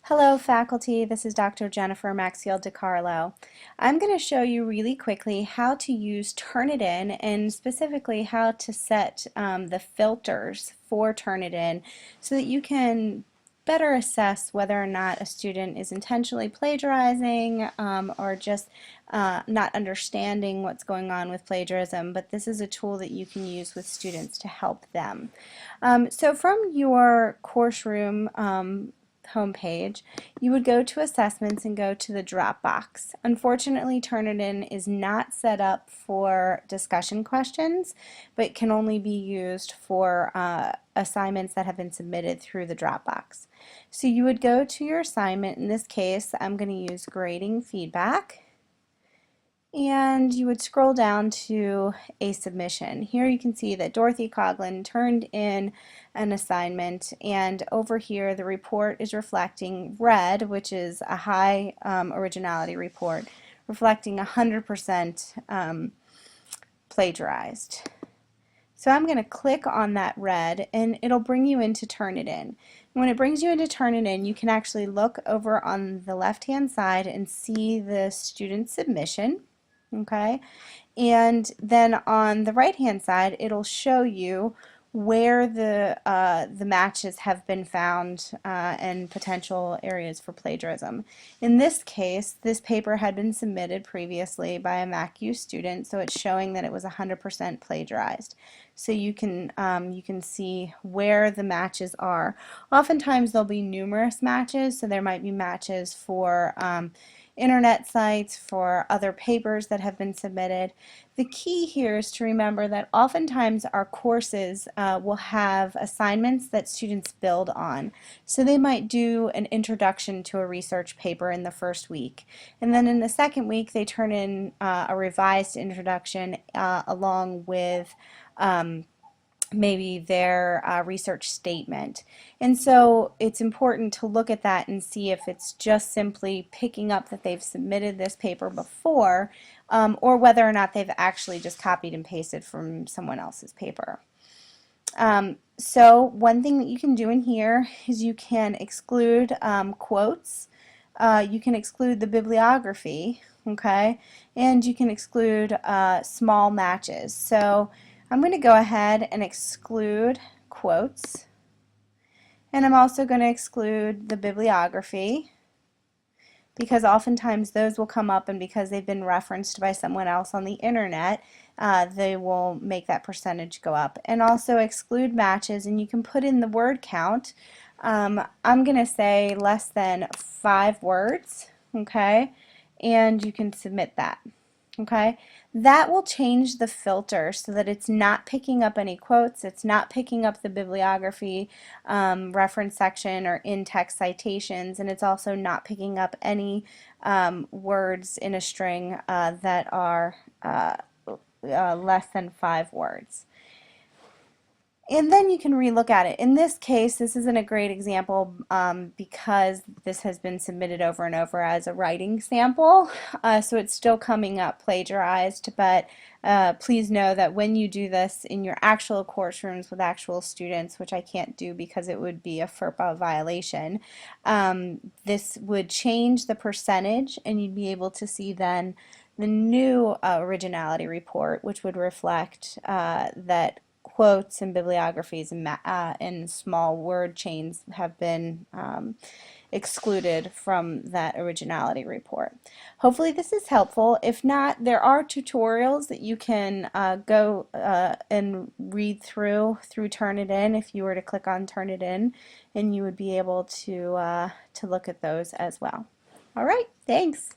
Hello faculty, this is Dr. Jennifer Maxiel DiCarlo. I'm going to show you really quickly how to use Turnitin and specifically how to set the filters for Turnitin so that you can better assess whether or not a student is intentionally plagiarizing or just not understanding what's going on with plagiarism, but this is a tool that you can use with students to help them. So from your course room homepage, you would go to assessments and go to the drop box. Unfortunately, Turnitin is not set up for discussion questions, but can only be used for assignments that have been submitted through the drop box. So you would go to your assignment. In this case, I'm going to use grading feedback. And you would scroll down to a submission. Here you can see that Dorothy Coughlin turned in an assignment, and over here the report is reflecting red, which is a high originality report, reflecting 100% plagiarized. So I'm going to click on that red and it'll bring you into Turnitin. When it brings you into Turnitin, you can actually look over on the left hand side and see the student submission. Okay, and then on the right hand side it'll show you where the matches have been found and potential areas for plagiarism. In this case, this paper had been submitted previously by a MACU student, so it's showing that it was 100% plagiarized. So you can see where the matches are. Oftentimes there'll be numerous matches, so there might be matches for internet sites, for other papers that have been submitted. The key here is to remember that oftentimes our courses will have assignments that students build on. So they might do an introduction to a research paper in the first week, and then in the second week they turn in a revised introduction along with maybe their research statement. And so it's important to look at that and see if it's just simply picking up that they've submitted this paper before or whether or not they've actually just copied and pasted from someone else's paper. So one thing that you can do in here is you can exclude quotes, you can exclude the bibliography, okay, and you can exclude small matches. So I'm going to go ahead and exclude quotes, and I'm also going to exclude the bibliography because oftentimes those will come up, and because they've been referenced by someone else on the internet, they will make that percentage go up. And also exclude matches, and you can put in the word count. I'm going to say less than 5 words, okay, and you can submit that. Okay, that will change the filter so that it's not picking up any quotes, it's not picking up the bibliography reference section or in-text citations, and it's also not picking up any words in a string that are less than 5 words. And then you can relook at it. In this case, this isn't a great example because this has been submitted over and over as a writing sample, so it's still coming up plagiarized, but please know that when you do this in your actual course rooms with actual students, which I can't do because it would be a FERPA violation, this would change the percentage, and you'd be able to see then the new originality report, which would reflect that quotes and bibliographies and small word chains have been excluded from that originality report. Hopefully this is helpful. If not, there are tutorials that you can go and read through Turnitin if you were to click on Turnitin, and you would be able to look at those as well. All right, thanks.